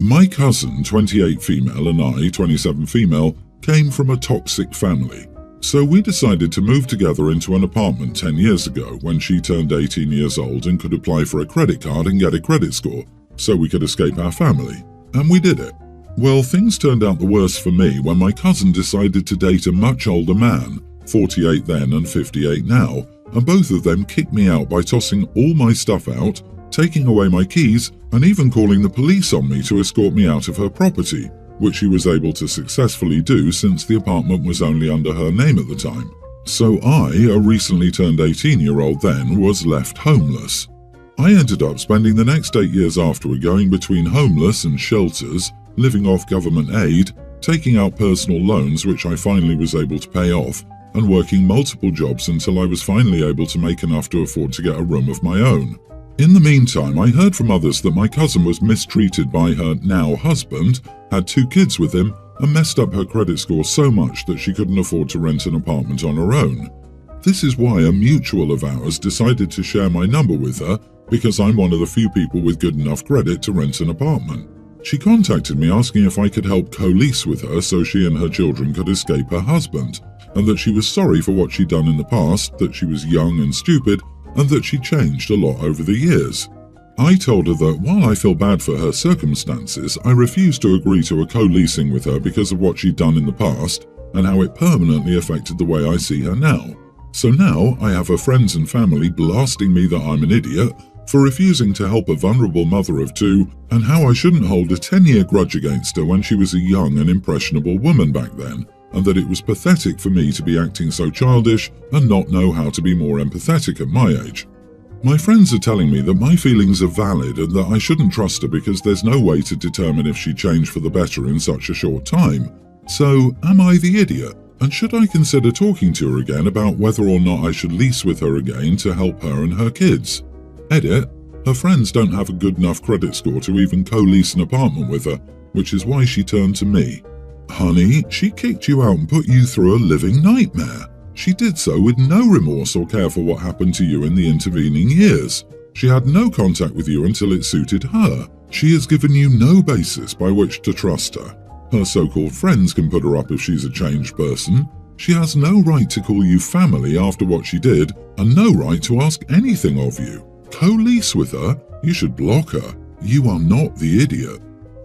My cousin, 28 female, and I, 27 female, came from a toxic family. So we decided to move together into an apartment 10 years ago when she turned 18 years old and could apply for a credit card and get a credit score so we could escape our family. And we did it. Well, things turned out the worse for me when my cousin decided to date a much older man, 48 then and 58 now, and both of them kicked me out by tossing all my stuff out, taking away my keys, and even calling the police on me to escort me out of her property, which she was able to successfully do since the apartment was only under her name at the time. So I, a recently turned 18-year-old then, was left homeless. I ended up spending the next 8 years afterward going between homeless and shelters, living off government aid, taking out personal loans which I finally was able to pay off, and working multiple jobs until I was finally able to make enough to afford to get a room of my own. In the meantime, I heard from others that my cousin was mistreated by her now husband, had 2 kids with him, and messed up her credit score so much that she couldn't afford to rent an apartment on her own. This is why a mutual of ours decided to share my number with her, because I'm one of the few people with good enough credit to rent an apartment. She contacted me asking if I could help co-lease with her so she and her children could escape her husband, and that she was sorry for what she'd done in the past, that she was young and stupid, and that she changed a lot over the years. I told her that while I feel bad for her circumstances, I refused to agree to a co-leasing with her because of what she'd done in the past and how it permanently affected the way I see her now. So now I have her friends and family blasting me that I'm an idiot for refusing to help a vulnerable mother of 2 and how I shouldn't hold a 10-year grudge against her when she was a young and impressionable woman back then, and that it was pathetic for me to be acting so childish and not know how to be more empathetic at my age. My friends are telling me that my feelings are valid and that I shouldn't trust her because there's no way to determine if she changed for the better in such a short time. So, am I the idiot? And should I consider talking to her again about whether or not I should lease with her again to help her and her kids? Edit: her friends don't have a good enough credit score to even co-lease an apartment with her, which is why she turned to me. Honey, she kicked you out and put you through a living nightmare. She did so with no remorse or care for what happened to you in the intervening years. She had no contact with you until it suited her. She has given you no basis by which to trust her. Her so-called friends can put her up if she's a changed person. She has no right to call you family after what she did, and no right to ask anything of you. Co-lease with her? You should block her. You are not the idiot.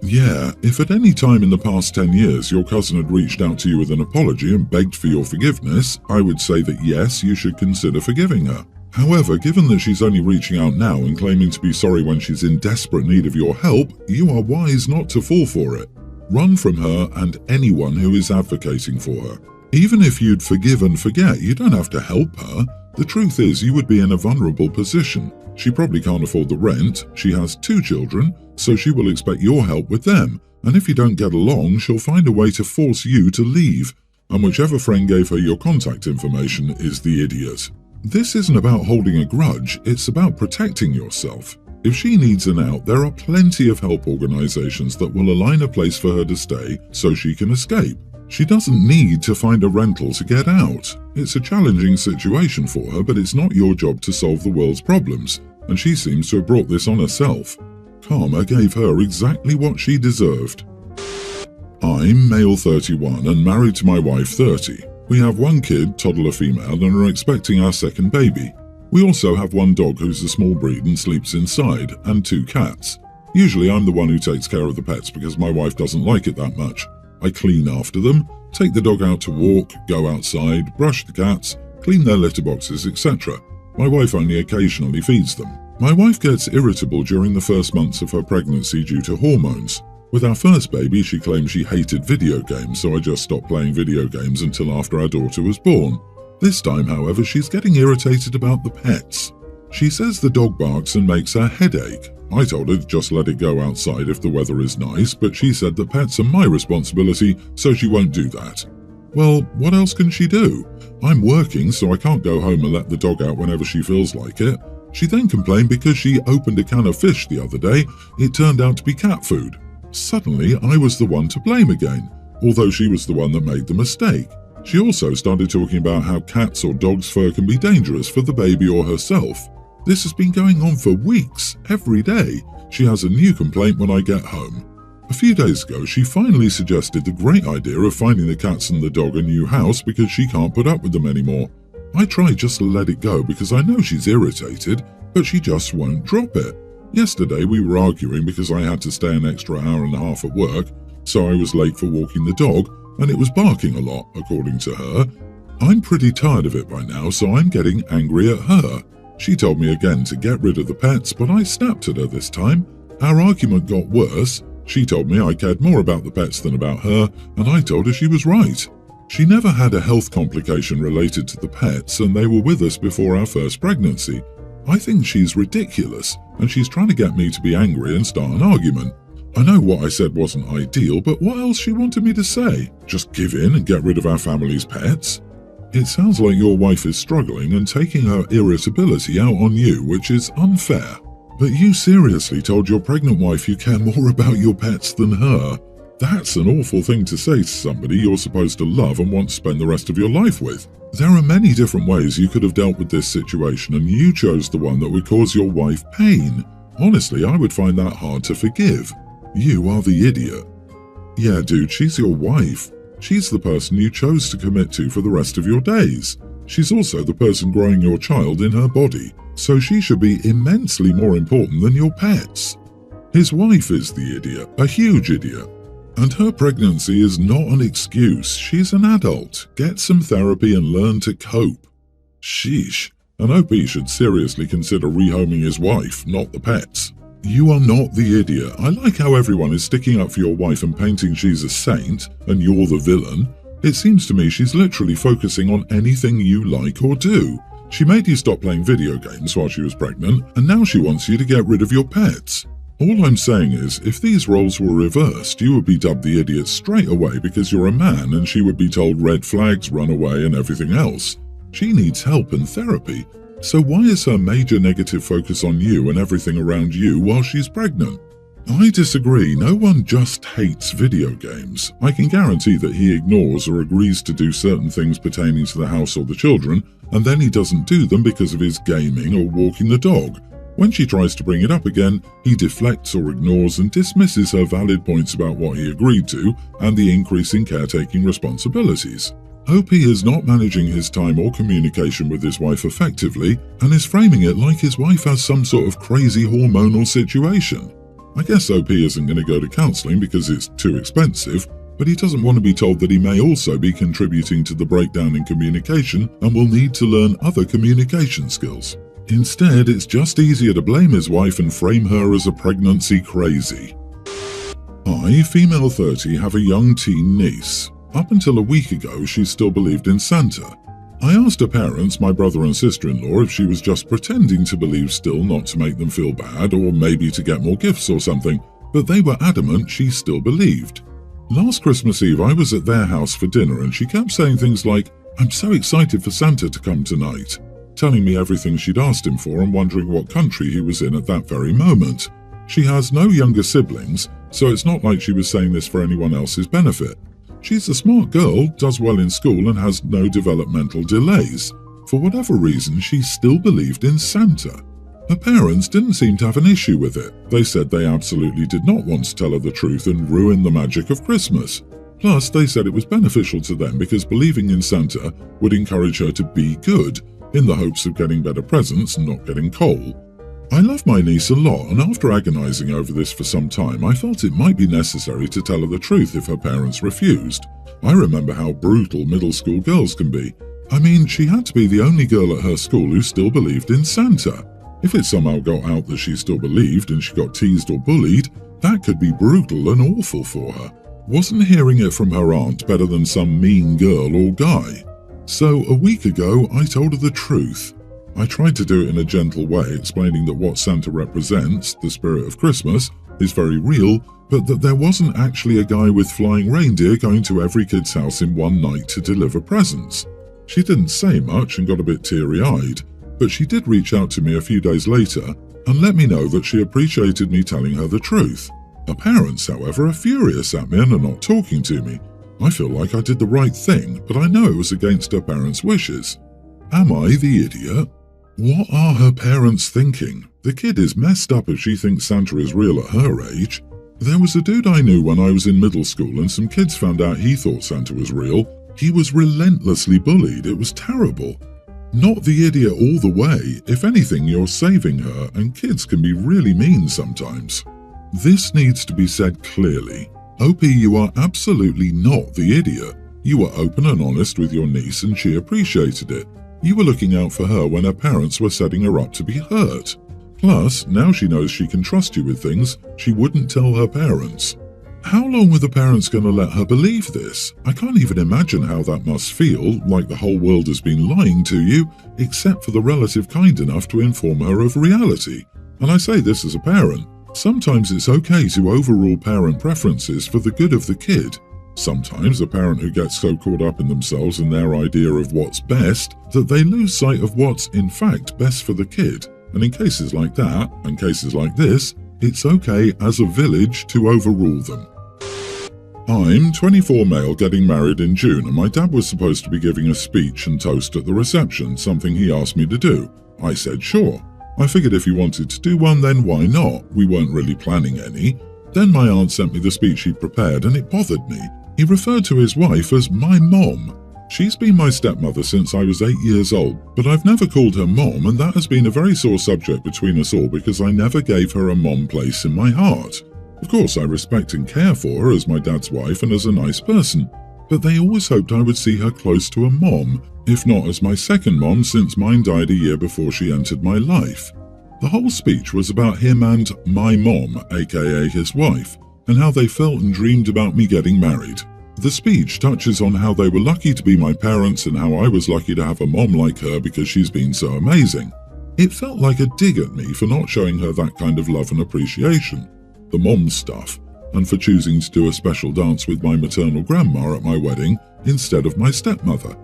Yeah, if at any time in the past 10 years your cousin had reached out to you with an apology and begged for your forgiveness, I would say that yes, you should consider forgiving her. However, given that she's only reaching out now and claiming to be sorry when she's in desperate need of your help, you are wise not to fall for it. Run from her and anyone who is advocating for her. Even if you'd forgive and forget, you don't have to help her. The truth is, you would be in a vulnerable position. She probably can't afford the rent, she has 2 children, so she will expect your help with them, and if you don't get along, she'll find a way to force you to leave, and whichever friend gave her your contact information is the idiot. This isn't about holding a grudge, it's about protecting yourself. If she needs an out, there are plenty of help organizations that will align a place for her to stay so she can escape. She doesn't need to find a rental to get out. It's a challenging situation for her, but it's not your job to solve the world's problems, and she seems to have brought this on herself. Karma gave her exactly what she deserved. I'm male 31 and married to my wife 30. We have 1 kid, toddler female, and are expecting our 2nd baby. We also have 1 dog who's a small breed and sleeps inside, and 2 cats. Usually I'm the one who takes care of the pets because my wife doesn't like it that much. I clean after them, take the dog out to walk, go outside, brush the cats, clean their litter boxes, etc. My wife only occasionally feeds them. My wife gets irritable during the first months of her pregnancy due to hormones. With our first baby, she claimed she hated video games, so I just stopped playing video games until after our daughter was born. This time, however, she's getting irritated about the pets. She says the dog barks and makes her headache. I told her to just let it go outside if the weather is nice, but she said that pets are my responsibility, so she won't do that. Well, what else can she do? I'm working, so I can't go home and let the dog out whenever she feels like it. She then complained because she opened a can of fish the other day, it turned out to be cat food. Suddenly, I was the one to blame again, although she was the one that made the mistake. She also started talking about how cats or dogs' fur can be dangerous for the baby or herself. This has been going on for weeks, every day. She has a new complaint when I get home. A few days ago, she finally suggested the great idea of finding the cats and the dog a new house because she can't put up with them anymore. I tried just to let it go because I know she's irritated, but she just won't drop it. Yesterday we were arguing because I had to stay an extra hour and a half at work, so I was late for walking the dog, and it was barking a lot, according to her. I'm pretty tired of it by now, so I'm getting angry at her. She told me again to get rid of the pets, but I snapped at her this time. Our argument got worse. She told me I cared more about the pets than about her, and I told her she was right. She never had a health complication related to the pets, and they were with us before our first pregnancy. I think she's ridiculous, and she's trying to get me to be angry and start an argument. I know what I said wasn't ideal, but what else she wanted me to say? Just give in and get rid of our family's pets? It sounds like your wife is struggling and taking her irritability out on you, which is unfair. But you seriously told your pregnant wife you care more about your pets than her? That's an awful thing to say to somebody you're supposed to love and want to spend the rest of your life with. There are many different ways you could have dealt with this situation, and you chose the one that would cause your wife pain. Honestly, I would find that hard to forgive. You are the idiot. Yeah, dude, she's your wife. She's the person you chose to commit to for the rest of your days. She's also the person growing your child in her body, so she should be immensely more important than your pets. His wife is the idiot, a huge idiot. And her pregnancy is not an excuse. She's an adult. Get some therapy and learn to cope. Sheesh. An OP should seriously consider rehoming his wife, not the pets. You are not the idiot. I like how everyone is sticking up for your wife and painting she's a saint, and you're the villain. It seems to me she's literally focusing on anything you like or do. She made you stop playing video games while she was pregnant, and now she wants you to get rid of your pets. All I'm saying is, if these roles were reversed, you would be dubbed the idiot straight away because you're a man, and she would be told red flags, run away, and everything else. She needs help and therapy. So why is her major negative focus on you and everything around you while she's pregnant? I disagree. No one just hates video games. I can guarantee that he ignores or agrees to do certain things pertaining to the house or the children, and then he doesn't do them because of his gaming or walking the dog. When she tries to bring it up again, he deflects or ignores and dismisses her valid points about what he agreed to and the increasing caretaking responsibilities. OP is not managing his time or communication with his wife effectively and is framing it like his wife has some sort of crazy hormonal situation. I guess OP isn't going to go to counseling because it's too expensive, but he doesn't want to be told that he may also be contributing to the breakdown in communication and will need to learn other communication skills. Instead, it's just easier to blame his wife and frame her as a pregnancy crazy. I, female 30, have a young teen niece. Up until a week ago, she still believed in Santa. I asked her parents, my brother and sister-in-law, if she was just pretending to believe still not to make them feel bad or maybe to get more gifts or something, but they were adamant she still believed. Last Christmas Eve, I was at their house for dinner and she kept saying things like, "I'm so excited for Santa to come tonight," telling me everything she'd asked him for and wondering what country he was in at that very moment. She has no younger siblings, so it's not like she was saying this for anyone else's benefit. She's a smart girl, does well in school and has no developmental delays. For whatever reason, she still believed in Santa. Her parents didn't seem to have an issue with it. They said they absolutely did not want to tell her the truth and ruin the magic of Christmas. Plus, they said it was beneficial to them because believing in Santa would encourage her to be good, in the hopes of getting better presents and not getting coal. I love my niece a lot, and after agonizing over this for some time, I felt it might be necessary to tell her the truth if her parents refused. I remember how brutal middle school girls can be. I mean, she had to be the only girl at her school who still believed in Santa. If it somehow got out that she still believed and she got teased or bullied, that could be brutal and awful for her. Wasn't hearing it from her aunt better than some mean girl or guy? So a week ago, I told her the truth. I tried to do it in a gentle way, explaining that what Santa represents, the spirit of Christmas, is very real, but that there wasn't actually a guy with flying reindeer going to every kid's house in one night to deliver presents. She didn't say much and got a bit teary-eyed, but she did reach out to me a few days later and let me know that she appreciated me telling her the truth. Her parents, however, are furious at me and are not talking to me. I feel like I did the right thing, but I know it was against her parents' wishes. Am I the idiot? What are her parents thinking? The kid is messed up if she thinks Santa is real at her age. There was a dude I knew when I was in middle school and some kids found out he thought Santa was real. He was relentlessly bullied. It was terrible. Not the idiot all the way. If anything, you're saving her, and kids can be really mean sometimes. This needs to be said clearly. OP, you are absolutely not the idiot. You were open and honest with your niece and she appreciated it. You were looking out for her when her parents were setting her up to be hurt. Plus, now she knows she can trust you with things she wouldn't tell her parents. How long were the parents going to let her believe this? I can't even imagine how that must feel, like the whole world has been lying to you, except for the relative kind enough to inform her of reality. And I say this as a parent. Sometimes it's okay to overrule parent preferences for the good of the kid. Sometimes a parent who gets so caught up in themselves and their idea of what's best that they lose sight of what's in fact best for the kid. And in cases like that, and cases like this, it's okay as a village to overrule them. I'm 24 male getting married in June, and my dad was supposed to be giving a speech and toast at the reception, something he asked me to do. I said sure. I figured if he wanted to do one, then why not? We weren't really planning any. Then my aunt sent me the speech he'd prepared and it bothered me. He referred to his wife as my mom. She's been my stepmother since I was 8 years old, but I've never called her mom, and that has been a very sore subject between us all because I never gave her a mom place in my heart. Of course, I respect and care for her as my dad's wife and as a nice person, but they always hoped I would see her close to a mom, if not as my second mom since mine died a year before she entered my life. The whole speech was about him and my mom, aka his wife, and how they felt and dreamed about me getting married. The speech touches on how they were lucky to be my parents and how I was lucky to have a mom like her because she's been so amazing. It felt like a dig at me for not showing her that kind of love and appreciation. The mom stuff, and for choosing to do a special dance with my maternal grandma at my wedding instead of my stepmother.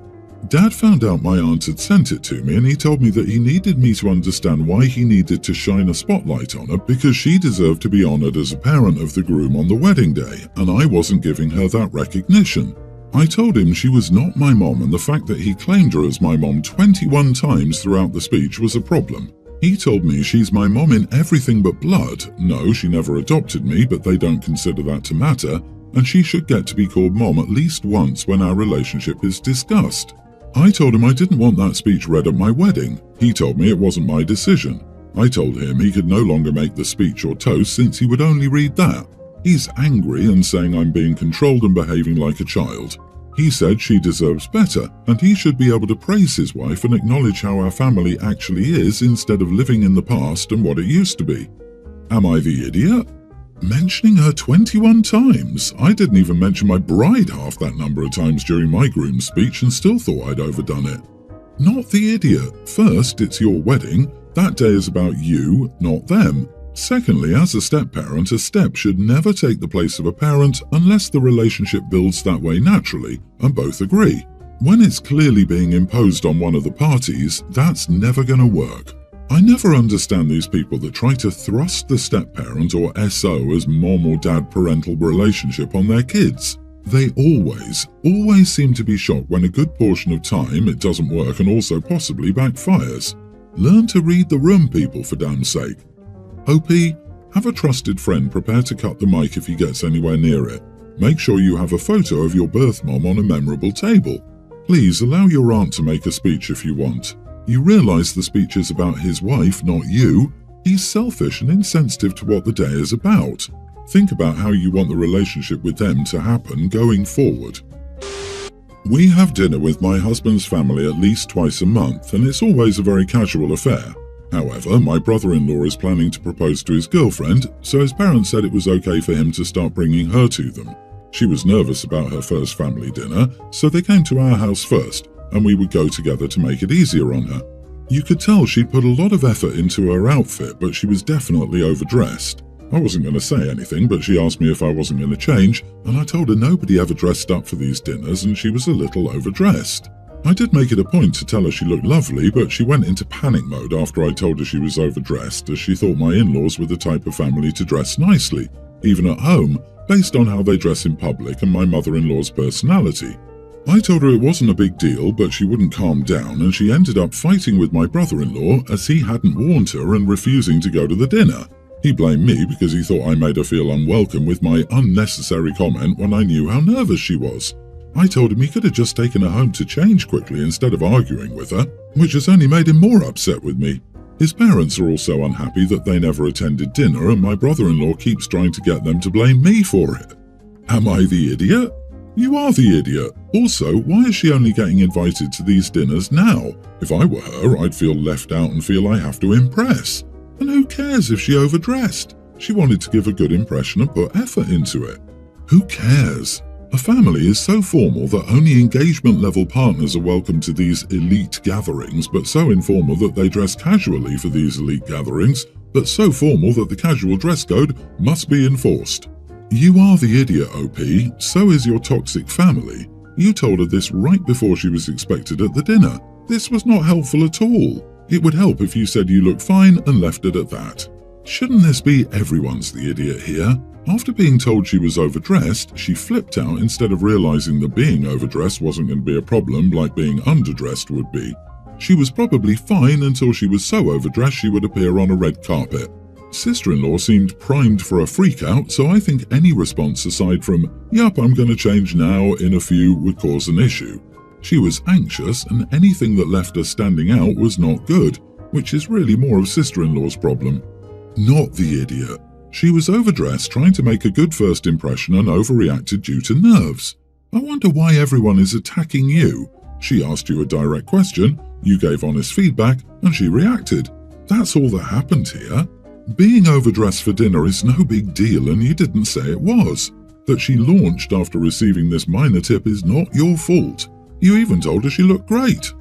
Dad found out my aunt had sent it to me and he told me that he needed me to understand why he needed to shine a spotlight on her because she deserved to be honored as a parent of the groom on the wedding day, and I wasn't giving her that recognition. I told him she was not my mom, and the fact that he claimed her as my mom 21 times throughout the speech was a problem. He told me she's my mom in everything but blood. No, she never adopted me, but they don't consider that to matter, and she should get to be called mom at least once when our relationship is discussed. I told him I didn't want that speech read at my wedding. He told me it wasn't my decision. I told him he could no longer make the speech or toast since he would only read that. He's angry and saying I'm being controlled and behaving like a child. He said she deserves better, and he should be able to praise his wife and acknowledge how our family actually is instead of living in the past and what it used to be. Am I the idiot? Mentioning her 21 times. I didn't even mention my bride half that number of times during my groom's speech and still thought I'd overdone it. Not the idiot. First, it's your wedding. That day is about you, not them. Secondly, as a step-parent, a step should never take the place of a parent unless the relationship builds that way naturally and both agree. When it's clearly being imposed on one of the parties, that's never going to work. I never understand these people that try to thrust the step-parent or SO as mom or dad parental relationship on their kids. They always seem to be shocked when a good portion of time it doesn't work and also possibly backfires. Learn to read the room, people, for damn sake. OP, have a trusted friend prepare to cut the mic if he gets anywhere near it. Make sure you have a photo of your birth mom on a memorable table. Please allow your aunt to make a speech if you want. You realize the speech is about his wife, not you. He's selfish and insensitive to what the day is about. Think about how you want the relationship with them to happen going forward. We have dinner with my husband's family at least twice a month, and it's always a very casual affair. However, my brother-in-law is planning to propose to his girlfriend, so his parents said it was okay for him to start bringing her to them. She was nervous about her first family dinner, so they came to our house first, and we would go together to make it easier on her. You could tell she'd put a lot of effort into her outfit, but she was definitely overdressed. I wasn't going to say anything, but she asked me if I wasn't going to change, and I told her nobody ever dressed up for these dinners and she was a little overdressed. I did make it a point to tell her she looked lovely, but she went into panic mode after I told her she was overdressed, as she thought my in-laws were the type of family to dress nicely, even at home, based on how they dress in public and my mother-in-law's personality. I told her it wasn't a big deal, but she wouldn't calm down, and she ended up fighting with my brother-in-law as he hadn't warned her and refusing to go to the dinner. He blamed me because he thought I made her feel unwelcome with my unnecessary comment when I knew how nervous she was. I told him he could have just taken her home to change quickly instead of arguing with her, which has only made him more upset with me. His parents are also unhappy that they never attended dinner, and my brother-in-law keeps trying to get them to blame me for it. Am I the idiot? You are the idiot. Also, why is she only getting invited to these dinners now? If I were her, I'd feel left out and feel I have to impress. And who cares if she overdressed? She wanted to give a good impression and put effort into it. Who cares? A family is so formal that only engagement-level partners are welcome to these elite gatherings, but so informal that they dress casually for these elite gatherings, but so formal that the casual dress code must be enforced. You are the idiot, OP. So is your toxic family. You told her this right before she was expected at the dinner. This was not helpful at all. It would help if you said you look fine and left it at that. Shouldn't this be everyone's the idiot here? After being told she was overdressed, she flipped out instead of realizing that being overdressed wasn't going to be a problem like being underdressed would be. She was probably fine until she was so overdressed she would appear on a red carpet. Sister-in-law seemed primed for a freak-out, so I think any response aside from, "Yup, I'm going to change now," in a few would cause an issue. She was anxious, and anything that left her standing out was not good, which is really more of sister-in-law's problem. Not the idiot. She was overdressed, trying to make a good first impression, and overreacted due to nerves. I wonder why everyone is attacking you. She asked you a direct question, you gave honest feedback, and she reacted. That's all that happened here. Being overdressed for dinner is no big deal, and you didn't say it was. That she launched after receiving this minor tip is not your fault. You even told her she looked great.